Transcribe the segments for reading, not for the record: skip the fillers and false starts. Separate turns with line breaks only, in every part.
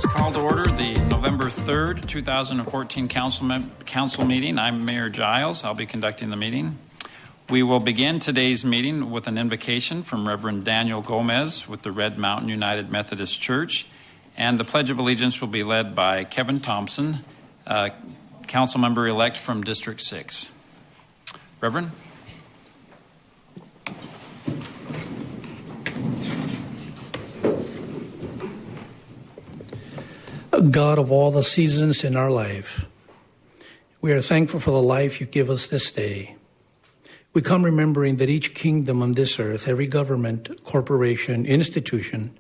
Let's call to order the November 3rd, 2014 council meeting. I'm Mayor Giles. I'll be conducting the meeting. We will begin today's meeting with an invocation from Reverend Daniel Gomez with the Red Mountain United Methodist Church, and the Pledge of Allegiance will be led by Kevin Thompson, council member-elect from District 6. Reverend?
God of all the seasons in our life, we are thankful for the life you give us this day. We come remembering that each kingdom on this earth, every government, corporation, institution,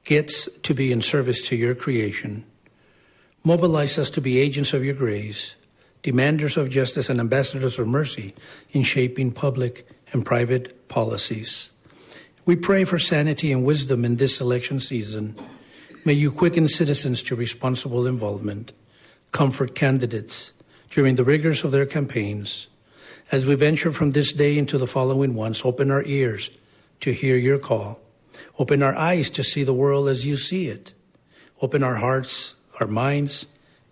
gets to be in service to your creation. Mobilize us to be agents of your grace, demanders of justice and ambassadors of mercy in shaping public and private policies. We pray for sanity and wisdom in this election season. May you quicken citizens to responsible involvement, comfort candidates during the rigors of their campaigns. As we venture from this day into the following ones, open our ears to hear your call. Open our eyes to see the world as you see it. Open our hearts, our minds,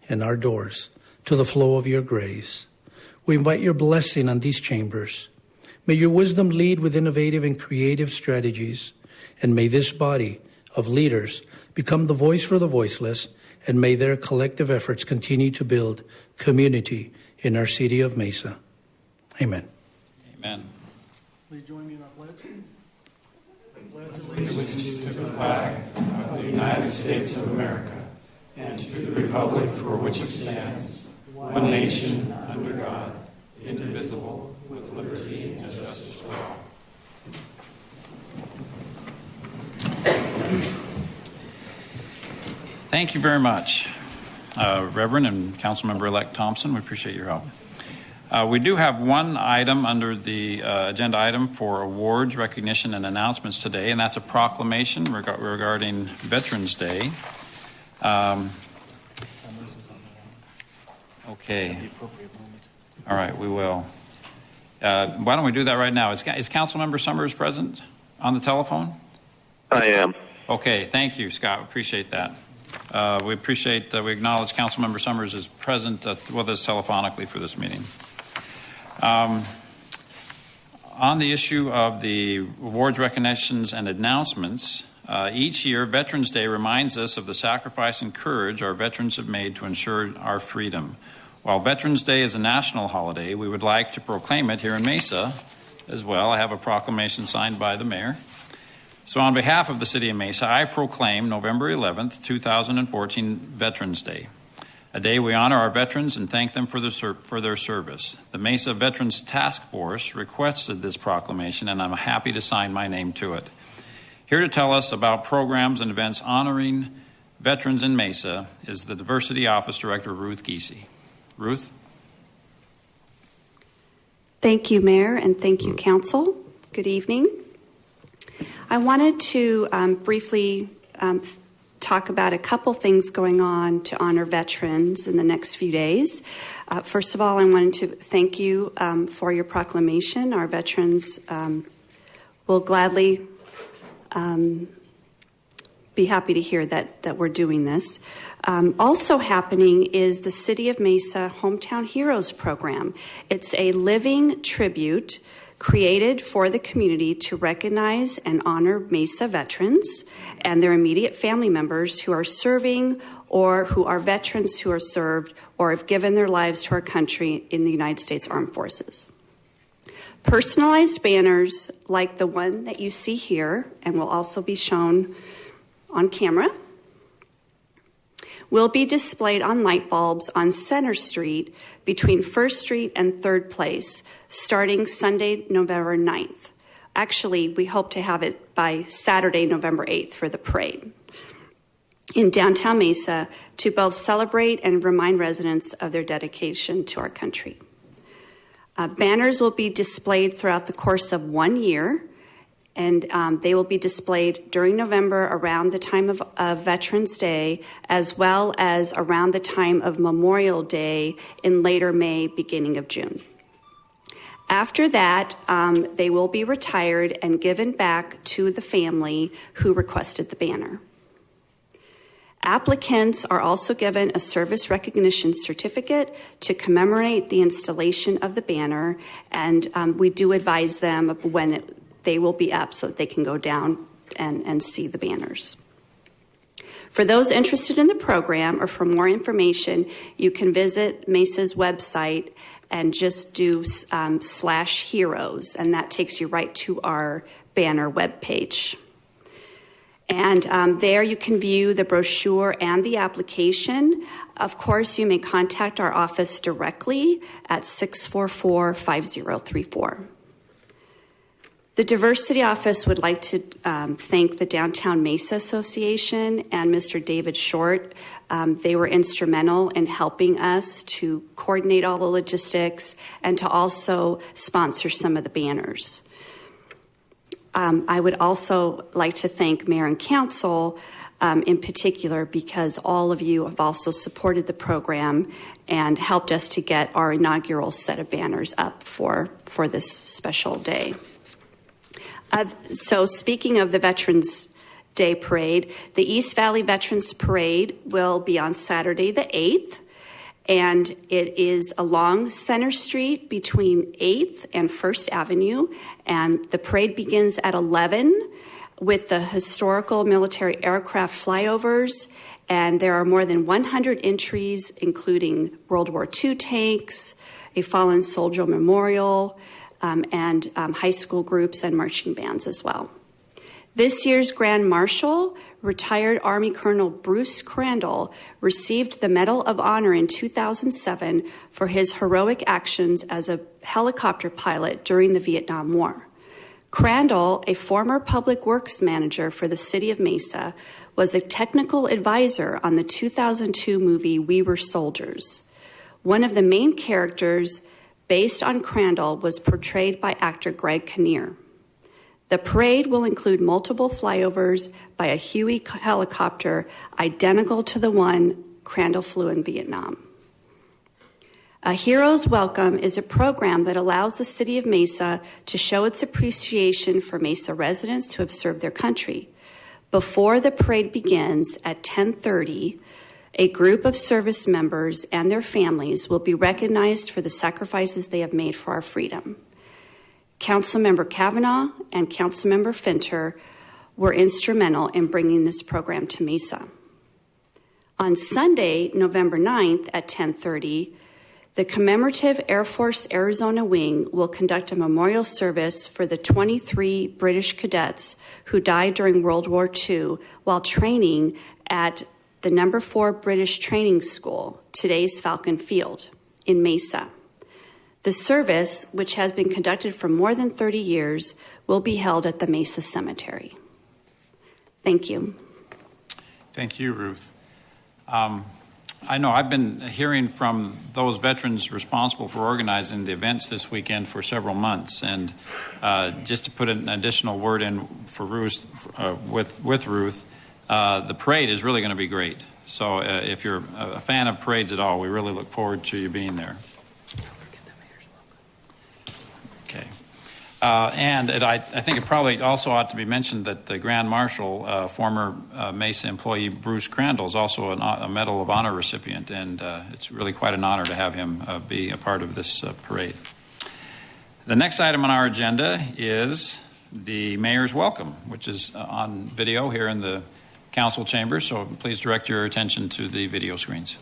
and our doors to the flow of your grace. We invite your blessing on these chambers. May your wisdom lead with innovative and creative strategies, and may this body of leaders become the voice for the voiceless, and may their collective efforts continue to build community in our city of Mesa. Amen.
Amen.
Please join me in our pledge.
Pledge allegiance to the flag of the United States of America and to the republic for which it stands, one nation under God, indivisible, with liberty and justice for all.
Thank you very much, Reverend and Councilmember-elect Thompson. We appreciate your help. We do have one item under the agenda item for awards, recognition, and announcements today, and that's a proclamation regarding Veterans Day. Okay. All right, we will. Why don't we do that right now? Is Councilmember Summers present on the telephone?
I am.
Okay, thank you, Scott. Appreciate that. We appreciate we acknowledge Councilmember Summers is present with us telephonically for this meeting. On the issue of the awards, recognitions, and announcements, each year Veterans Day reminds us of the sacrifice and courage our veterans have made to ensure our freedom. While Veterans Day is a national holiday, we would like to proclaim it here in Mesa as well. I have a proclamation signed by the mayor. So on behalf of the City of Mesa, I proclaim November 11th, 2014 Veterans Day, a day we honor our veterans and thank them for their service. The Mesa Veterans Task Force requested this proclamation, and I'm happy to sign my name to it. Here to tell us about programs and events honoring veterans in Mesa is the Diversity Office Director, Ruth Giese. Ruth?
Thank you, Mayor, and thank you, Council. Good evening. I wanted to briefly talk about a couple things going on to honor veterans in the next few days. First of all, I wanted to thank you for your proclamation. Our veterans will gladly be happy to hear that we're doing this. Also happening is the City of Mesa Hometown Heroes program. It's a living tribute created for the community to recognize and honor Mesa veterans and their immediate family members who are serving or who are veterans who are served or have given their lives to our country in the United States Armed Forces. Personalized banners like the one that you see here and will also be shown on camera will be displayed on light bulbs on Center Street between 1st Street and 3rd Place starting Sunday, November 9th. Actually, we hope to have it by Saturday, November 8th for the parade in downtown Mesa to both celebrate and remind residents of their dedication to our country. Banners will be displayed throughout the course of 1 year, and they will be displayed during November around the time of Veterans Day, as well as around the time of Memorial Day in later May, beginning of June. After that, they will be retired and given back to the family who requested the banner. Applicants are also given a service recognition certificate to commemorate the installation of the banner, and we do advise them of when they will be up so that they can go down and see the banners. For those interested in the program or for more information, you can visit Mesa's website and just do /heroes, and that takes you right to our banner webpage. And there you can view the brochure and the application. Of course, you may contact our office directly at 644-5034. The Diversity Office would like to thank the Downtown Mesa Association and Mr. David Short. They were instrumental in helping us to coordinate all the logistics and to also sponsor some of the banners. I would also like to thank Mayor and Council in particular, because all of you have also supported the program and helped us to get our inaugural set of banners up for this special day. So speaking of the Veterans Day Parade, the East Valley Veterans Parade will be on Saturday the 8th, and it is along Center Street between 8th and 1st Avenue, and the parade begins at 11 with the historical military aircraft flyovers, and there are more than 100 entries, including World War II tanks, a fallen soldier memorial, and high school groups and marching bands as well. This year's Grand Marshal, retired Army Colonel Bruce Crandall, received the Medal of Honor in 2007 for his heroic actions as a helicopter pilot during the Vietnam War. Crandall, a former public works manager for the city of Mesa, was a technical advisor on the 2002 movie We Were Soldiers. One of the main characters based on Crandall was portrayed by actor Greg Kinnear. The parade will include multiple flyovers by a Huey helicopter identical to the one Crandall flew in Vietnam. A Hero's Welcome is a program that allows the city of Mesa to show its appreciation for Mesa residents who have served their country. Before the parade begins at 10:30, a group of service members and their families will be recognized for the sacrifices they have made for our freedom. Councilmember Kavanaugh and Councilmember Finter were instrumental in bringing this program to Mesa. On Sunday, November 9th at 10:30, the commemorative Air Force Arizona Wing will conduct a memorial service for the 23 British cadets who died during World War II while training at the No. 4 British Training School, today's Falcon Field, in Mesa. The service, which has been conducted for more than 30 years, will be held at the Mesa Cemetery. Thank you.
Thank you, Ruth. I know I've been hearing from those veterans responsible for organizing the events this weekend for several months, and just to put an additional word in for Ruth, with Ruth, the parade is really going to be great. So if you're a fan of parades at all, we really look forward to you being there. Okay. And I think it probably also ought to be mentioned that the Grand Marshal, former Mesa employee Bruce Crandall, is also a Medal of Honor recipient, and it's really quite an honor to have him be a part of this parade. The next item on our agenda is the Mayor's Welcome, which is on video here in the Council chamber, so please direct your attention to the video screens.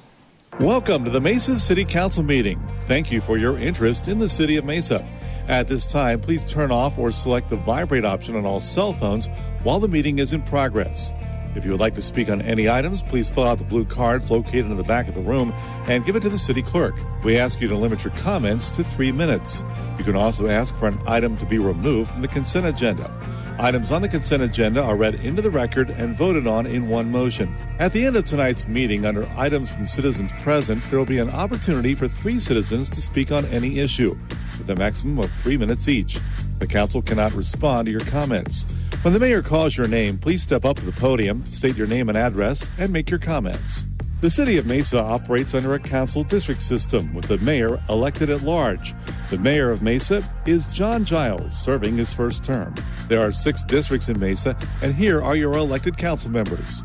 Welcome to the Mesa City Council meeting. Thank you for your interest in the City of Mesa. At this time, please turn off or select the vibrate option on all cell phones while the meeting is in progress. If you would like to speak on any items, please fill out the blue cards located in the back of the room and give it to the city clerk. We ask you to limit your comments to 3 minutes. You can also ask for an item to be removed from the consent agenda. Items on the consent agenda are read into the record and voted on in one motion. At the end of tonight's meeting, under items from citizens present, there will be an opportunity for 3 citizens to speak on any issue, with a maximum of 3 minutes each. The council cannot respond to your comments. When the mayor calls your name, please step up to the podium, state your name and address, and make your comments. The City of Mesa operates under a council district system with the mayor elected at large. The mayor of Mesa is John Giles, serving his first term. There are 6 districts in Mesa, and here are your elected council members.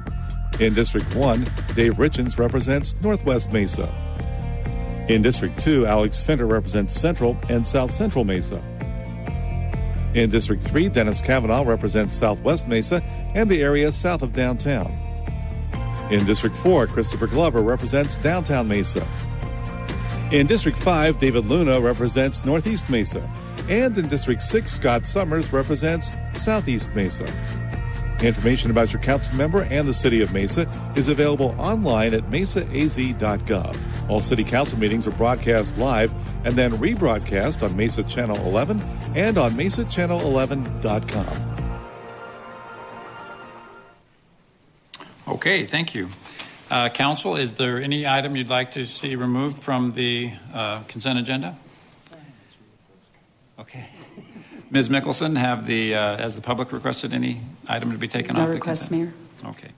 In District 1, Dave Richens represents Northwest Mesa. In District 2, Alex Fender represents Central and South Central Mesa. In District 3, Dennis Kavanaugh represents Southwest Mesa and the area south of downtown. In District 4, Christopher Glover represents Downtown Mesa. In District 5, David Luna represents Northeast Mesa. And in District 6, Scott Summers represents Southeast Mesa. Information about your council member and the City of Mesa is available online at mesaaz.gov. All City Council meetings are broadcast live and then rebroadcast on Mesa Channel 11 and on mesachannel11.com.
Okay, thank you. Council, is there any item you'd like to see removed from the consent agenda? Okay. Ms. Mickelson, has the public requested any item to be taken off the
request,
consent?
Mayor.
Okay.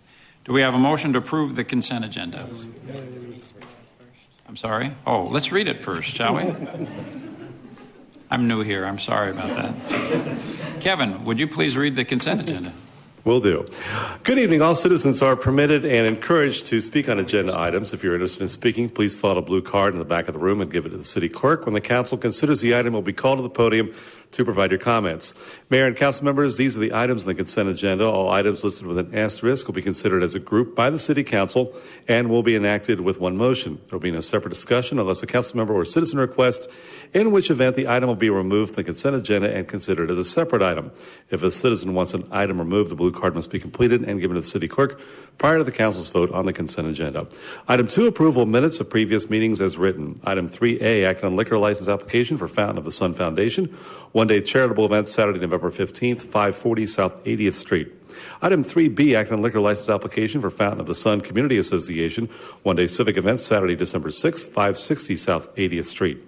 Do we have a motion to approve the consent agenda? I'm sorry? Oh, let's read it first, shall we? I'm new here. I'm sorry about that. Kevin, would you please read the consent agenda?
Will do. Good evening. All citizens are permitted and encouraged to speak on agenda items. If you're interested in speaking, please fill out a blue card in the back of the room and give it to the city clerk. When the council considers the item, will be called to the podium to provide your comments. Mayor and council members, these are the items on the consent agenda. All items listed with an asterisk will be considered as a group by the city council and will be enacted with one motion. There will be no separate discussion unless a council member or citizen requests, in which event the item will be removed from the consent agenda and considered as a separate item. If a citizen wants an item removed, the blue card must be completed and given to the city clerk prior to the council's vote on the consent agenda. Item 2, approval of minutes of previous meetings as written. Item 3A, act on liquor license application for Fountain of the Sun Foundation, one-day charitable event Saturday, November 15th, 540 South 80th Street. Item 3B, act on liquor license application for Fountain of the Sun Community Association, one-day civic event Saturday, December 6th, 560 South 80th Street.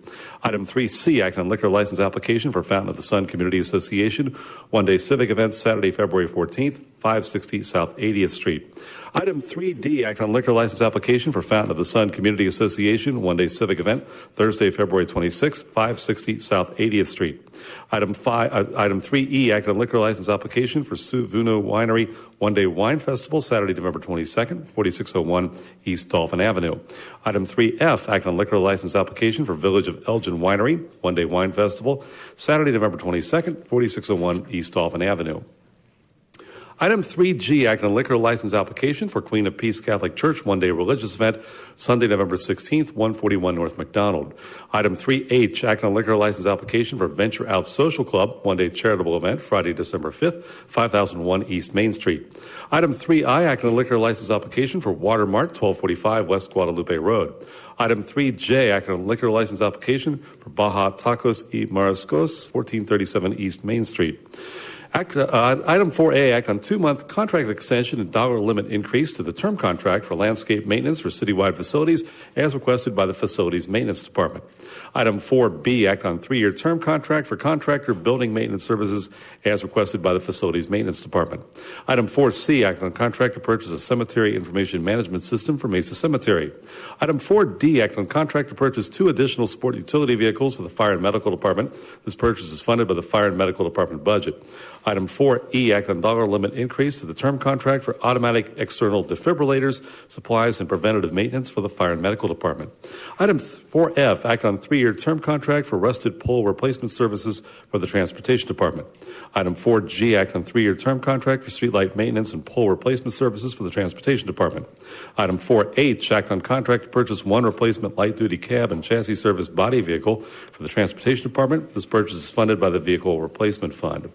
Item 3C, act on liquor license application for Fountain of the Sun Community Association, one-day civic event Saturday, February 14th, 560 South 80th Street. Item 3D, act on liquor license application for Fountain of the Sun Community Association, one-day civic event Thursday, February 26th, 560 South 80th Street. Item 3E, act on liquor license application for Suvuno Winery, one-day wine festival Saturday, November 22nd, 4601 East Dolphin Avenue. Item 3F, act on liquor license application for Village of Elgin Winery, one-day wine festival Saturday, November 22nd, 4601 East Dolphin Avenue. Item 3G, act on liquor license application for Queen of Peace Catholic Church one-day religious event Sunday, November 16th, 141 North McDonald. Item 3H, act on liquor license application for Venture Out Social Club one-day charitable event Friday, December 5th, 5001 East Main Street. Item 3I, act on liquor license application for Watermart 1245 West Guadalupe Road. Item 3J, act on liquor license application for Baja Tacos y Mariscos 1437 East Main Street. Item 4A, act on 2-month contract extension and dollar limit increase to the term contract for landscape maintenance for citywide facilities as requested by the Facilities Maintenance Department. Item 4B, act on 3-year term contract for contractor building maintenance services as requested by the Facilities Maintenance Department. Item 4C, act on contract to purchase a cemetery information management system for Mesa Cemetery. Item 4D, act on contract to purchase 2 additional sport utility vehicles for the Fire and Medical Department. This purchase is funded by the Fire and Medical Department budget. Item 4E, act on dollar limit increase to the term contract for automatic external defibrillators, supplies, and preventative maintenance for the Fire and Medical Department. Item 4F, act on 3-year term contract for rusted pole replacement services for the Transportation Department. Item 4G, act on 3-year term contract for streetlight maintenance and pole replacement services for the Transportation Department. Item 4H, act on contract to purchase 1 replacement light-duty cab and chassis service body vehicle for the Transportation Department. This purchase is funded by the Vehicle Replacement Fund.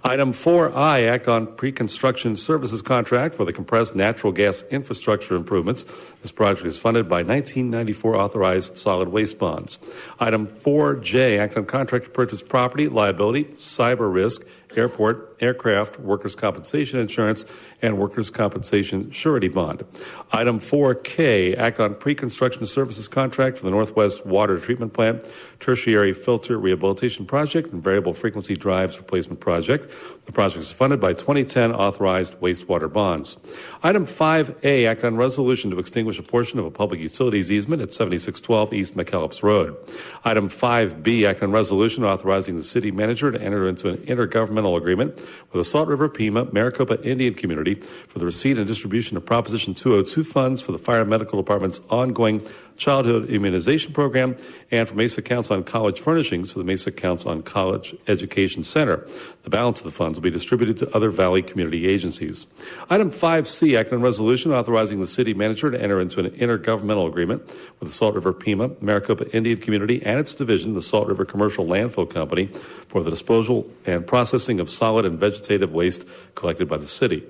Item 4I, act on pre-construction services contract for the compressed natural gas infrastructure improvements. This project is funded by 1994 authorized solid waste bonds. Item 4J, act on contract to purchase property, liability, cyber risk, airport, aircraft, workers' compensation insurance, and workers' compensation surety bond. Item 4K, act on pre-construction services contract for the Northwest Water Treatment Plant, tertiary filter rehabilitation project, and variable frequency drives replacement project. The project is funded by 2010 authorized wastewater bonds. Item 5A, act on resolution to extinguish a portion of a public utilities easement at 7612 East McKellips Road. Item 5B, act on resolution authorizing the city manager to enter into an intergovernmental agreement with the Salt River Pima Maricopa Indian Community for the receipt and distribution of Proposition 202 funds for the Fire and Medical Department's ongoing childhood immunization program and for Mesa Counts on College furnishings for the Mesa Counts on College Education Center. The balance of the funds will be distributed to other Valley community agencies. Item 5C, act on resolution authorizing the city manager to enter into an intergovernmental agreement with the Salt River Pima Maricopa Indian Community and its division, the Salt River Commercial Landfill Company, for the disposal and processing of solid and vegetative waste collected by the city.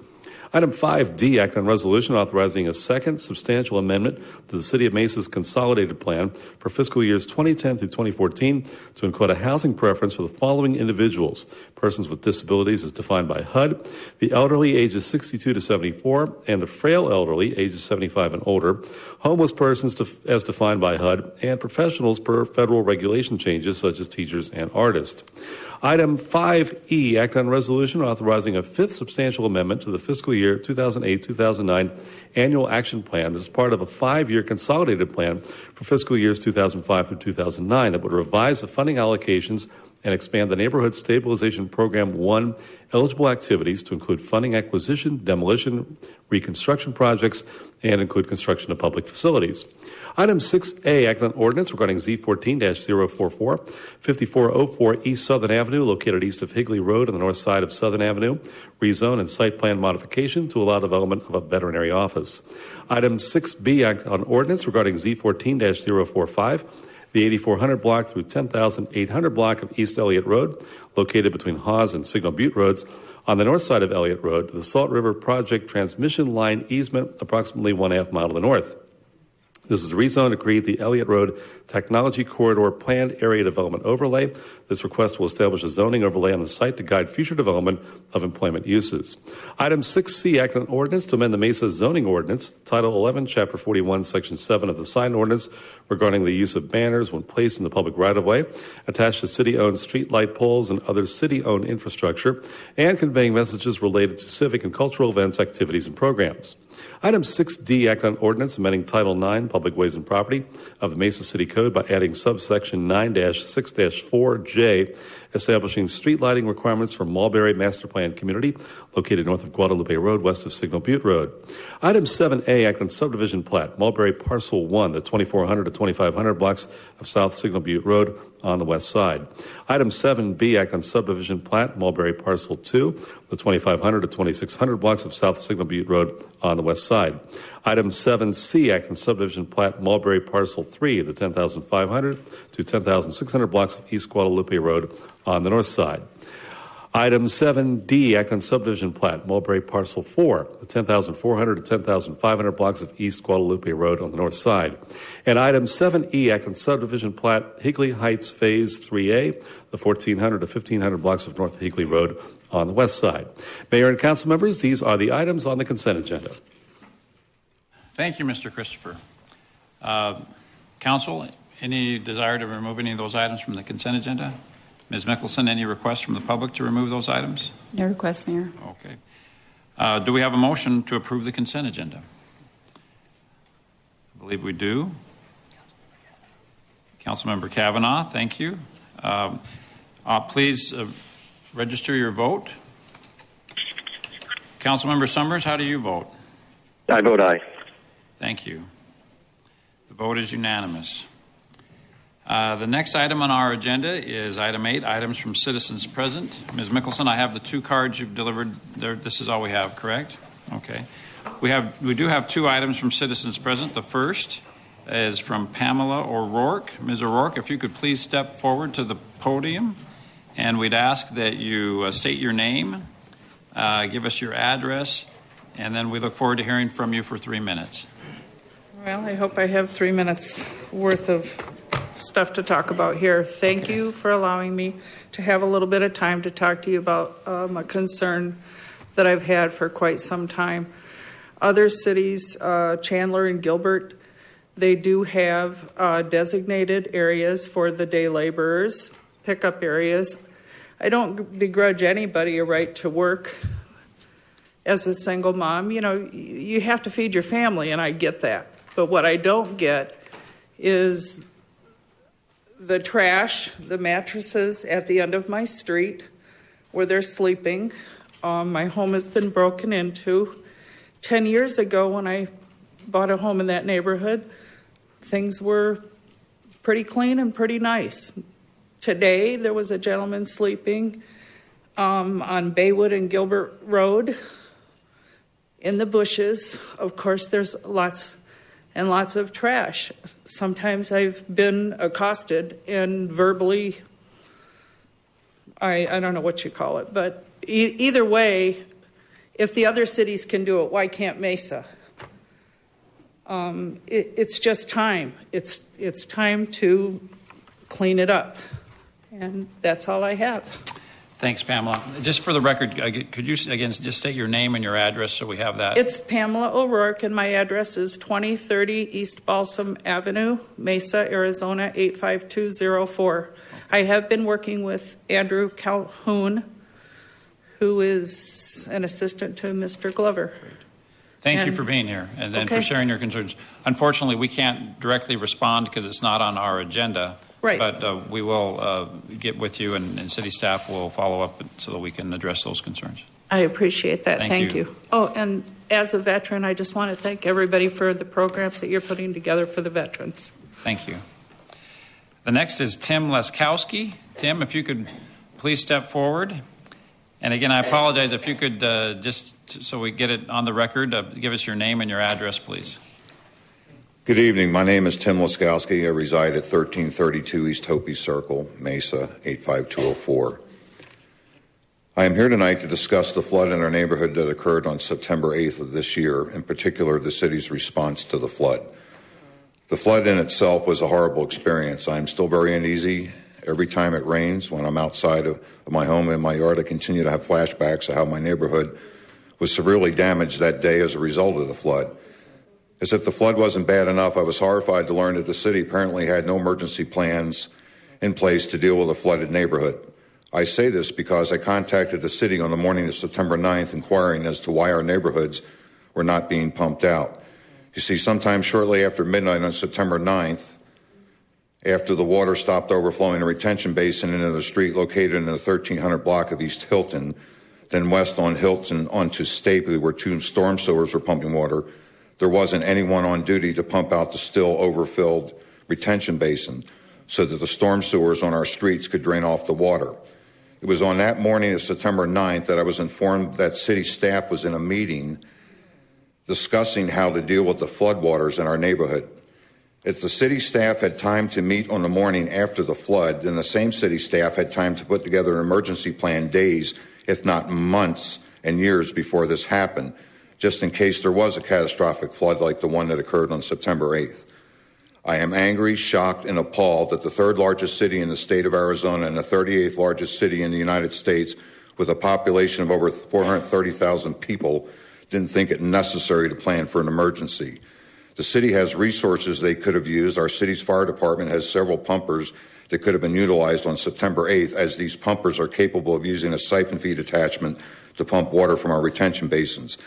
Item 5D, act on resolution authorizing a second substantial amendment to the City of Mesa's consolidated plan for fiscal years 2010 through 2014 to include a housing preference for the following individuals: persons with disabilities as defined by HUD, the elderly ages 62 to 74, and the frail elderly ages 75 and older, homeless persons as defined by HUD, and professionals per federal regulation changes such as teachers and artists. Item 5E, act on resolution authorizing a fifth substantial amendment to the fiscal year 2008-2009 annual action plan as part of a 5-year consolidated plan for fiscal years 2005 through 2009 that would revise the funding allocations and expand the Neighborhood Stabilization Program 1 eligible activities to include funding acquisition, demolition, reconstruction projects, and include construction of public facilities. Item 6A, act on ordinance regarding Z14-044, 5404 East Southern Avenue, located east of Higley Road on the north side of Southern Avenue, rezone and site plan modification to allow development of a veterinary office. Item 6B, act on ordinance regarding Z14-045, the 8400 block through 10,800 block of East Elliott Road, located between Hawes and Signal Butte Roads, on the north side of Elliott Road, to the Salt River Project transmission line easement approximately 1/2 mile to the north. This is rezoned to create the Elliott Road Technology Corridor Planned Area Development Overlay. This request will establish a zoning overlay on the site to guide future development of employment uses. Item 6C, act on ordinance to amend the Mesa zoning ordinance, Title 11, Chapter 41, Section 7 of the sign ordinance regarding the use of banners when placed in the public right-of-way, attached to city-owned street light poles and other city-owned infrastructure, and conveying messages related to civic and cultural events, activities, and programs. Item 6D, act on ordinance amending Title 9, Public Ways and Property of the Mesa City Code by adding subsection 9-6-4J, establishing street lighting requirements for Mulberry Master Plan Community, located north of Guadalupe Road, west of Signal Butte Road. Item 7A, act on subdivision plat, Mulberry Parcel 1, the 2400 to 2500 blocks of South Signal Butte Road on the west side. Item 7B, act on subdivision plat, Mulberry Parcel 2, the 2500 to 2600 blocks of South Signal Butte Road on the west side. Item 7C, act on subdivision plat, Mulberry Parcel 3, the 10,500 to 10,600 blocks of East Guadalupe Road on the north side. Item 7D, act on subdivision plat, Mulberry Parcel 4, the 10,400 to 10,500 blocks of East Guadalupe Road on the north side. And item 7E, act on subdivision plat, Higley Heights Phase 3A, the 1,400 to 1,500 blocks of North Higley Road on the west side. Mayor and council members, these are the items on the consent agenda.
Thank you, Mr. Christopher. Council, any desire to remove any of those items from the consent agenda? Ms. Mickelson, any requests from the public to remove those items?
No request, Mayor.
Okay. Do we have a motion to approve the consent agenda? I believe we do. Councilmember Kavanaugh, thank you. Please register your vote. Councilmember Summers, how do you vote?
I vote aye.
Thank you. The vote is unanimous. The next item on our agenda is item 8, items from citizens present. Ms. Mickelson, I have the 2 cards you've delivered. This is all we have, correct? Okay. We do have 2 items from citizens present. The first is from Pamela O'Rourke. Ms. O'Rourke, if you could please step forward to the podium, and we'd ask that you state your name, give us your address, and then we look forward to hearing from you for 3 minutes.
Well, I hope I have 3 minutes worth of stuff to talk about here. Thank you for allowing me to have a little bit of time to talk to you about a concern that I've had for quite some time. Other cities, Chandler and Gilbert, they do have designated areas for the day laborers, pickup areas. I don't begrudge anybody a right to work as a single mom. You know, you have to feed your family, and I get that. But what I don't get is the trash, the mattresses at the end of my street where they're sleeping. My home has been broken into. 10 years ago, when I bought a home in that neighborhood, things were pretty clean and pretty nice. Today, there was a gentleman sleeping on Baywood and Gilbert Road in the bushes. Of course, there's lots and lots of trash. Sometimes I've been accosted and verbally, I don't know what you call it, but either way, if the other cities can do it, why can't Mesa? It's just time. It's time to clean it up. And that's all I have.
Thanks, Pamela. Just for the record, could you again just state your name and your address so we have that?
It's Pamela O'Rourke, and my address is 2030 East Balsam Avenue, Mesa, Arizona 85204. I have been working with Andrew Calhoun, who is an assistant to Mr. Glover.
Thank you for being here and then for sharing your concerns. Unfortunately, we can't directly respond because it's not on our agenda.
Right.
But we will get with you, and city staff will follow up so that we can address those concerns.
I appreciate that.
Thank you.
Oh, and as a veteran, I just want to thank everybody for the programs that you're putting together for the veterans.
Thank you. The next is Tim Leskowski. Tim, if you could please step forward. And again, I apologize if you could just so we get it on the record, give us your name and your address, please.
Good evening. My name is Tim Leskowski. I reside at 1332 East Hopi Circle, Mesa, 85204. I am here tonight to discuss the flood in our neighborhood that occurred on September 8th of this year, in particular the city's response to the flood. The flood in itself was a horrible experience. I am still very uneasy. Every time it rains, when I'm outside of my home in my yard, I continue to have flashbacks of how my neighborhood was severely damaged that day as a result of the flood. As if the flood wasn't bad enough, I was horrified to learn that the city apparently had no emergency plans in place to deal with a flooded neighborhood. I say this because I contacted the city on the morning of September 9th inquiring as to why our neighborhoods were not being pumped out. You see, sometime shortly after midnight on September 9th, after the water stopped overflowing the retention basin into the street located in the 1300 block of East Hilton, then west on Hilton onto Stapley, where two storm sewers were pumping water, there wasn't anyone on duty to pump out the still overfilled retention basin so that the storm sewers on our streets could drain off the water. It was on that morning of September 9th that I was informed that city staff was in a meeting discussing how to deal with the floodwaters in our neighborhood. If the city staff had time to meet on the morning after the flood, then the same city staff had time to put together an emergency plan days, if not months and years before this happened, just in case there was a catastrophic flood like the one that occurred on September 8th. I am angry, shocked, and appalled that the third largest city in the state of Arizona and the 38th largest city in the United States with a population of over 430,000 people didn't think it necessary to plan for an emergency. The city has resources they could have used. Our city's fire department has several pumpers that could have been utilized on September 8th, as these pumpers are capable of using a siphon feed attachment to pump water from our retention basins.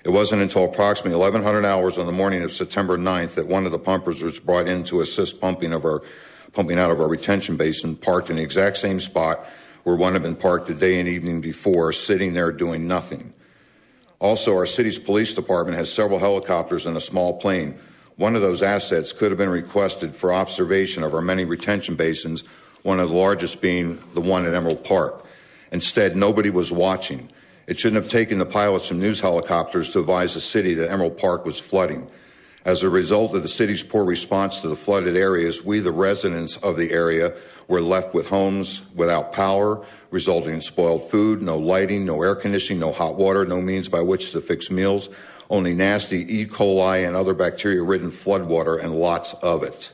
It wasn't until approximately 1100 hours on the morning of September 9th that one of the pumpers was brought in to assist pumping out of our retention basin, parked in the exact same spot where one had been parked the day and evening before, sitting there doing nothing. Also, our city's police department has several helicopters and a small plane. One of those assets could have been requested for observation of our many retention basins, one of the largest being the one at Emerald Park. Instead, nobody was watching. It shouldn't have taken the pilots from news helicopters to advise the city that Emerald Park was flooding. As a result of the city's poor response to the flooded areas, we, the residents of the area, were left with homes without power, resulting in spoiled food, no lighting, no air conditioning, no hot water, no means by which to fix meals, only nasty E. coli and other bacteria-ridden floodwater, and lots of it.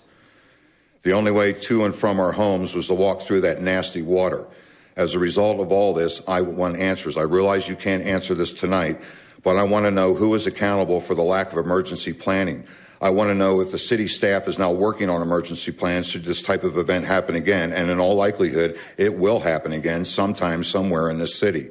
The only way to and from our homes was to walk through that nasty water. As a result of all this, I want answers. I realize you can't answer this tonight, but I want to know who is accountable for the lack of emergency planning. I want to know if the city staff is now working on emergency plans should this type of event happen again, and in all likelihood, it will happen again sometime somewhere in this city.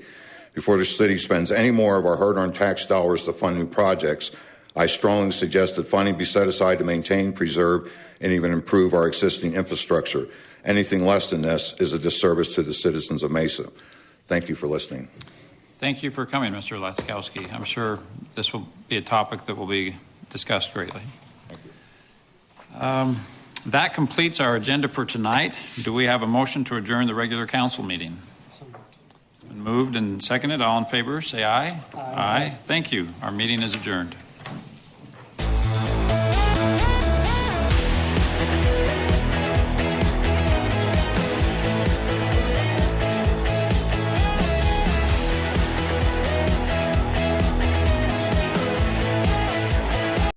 Before the city spends any more of our hard-earned tax dollars to fund new projects, I strongly suggest that funding be set aside to maintain, preserve, and even improve our existing infrastructure. Anything less than this is a disservice to the citizens of Mesa. Thank you for listening.
Thank you for coming, Mr. Laskowski. I'm sure this will be a topic that will be discussed greatly. That completes our agenda for tonight. Do we have a motion to adjourn the regular council meeting? It's been moved and seconded. All in favor, say aye. Aye. Thank you. Our meeting is adjourned.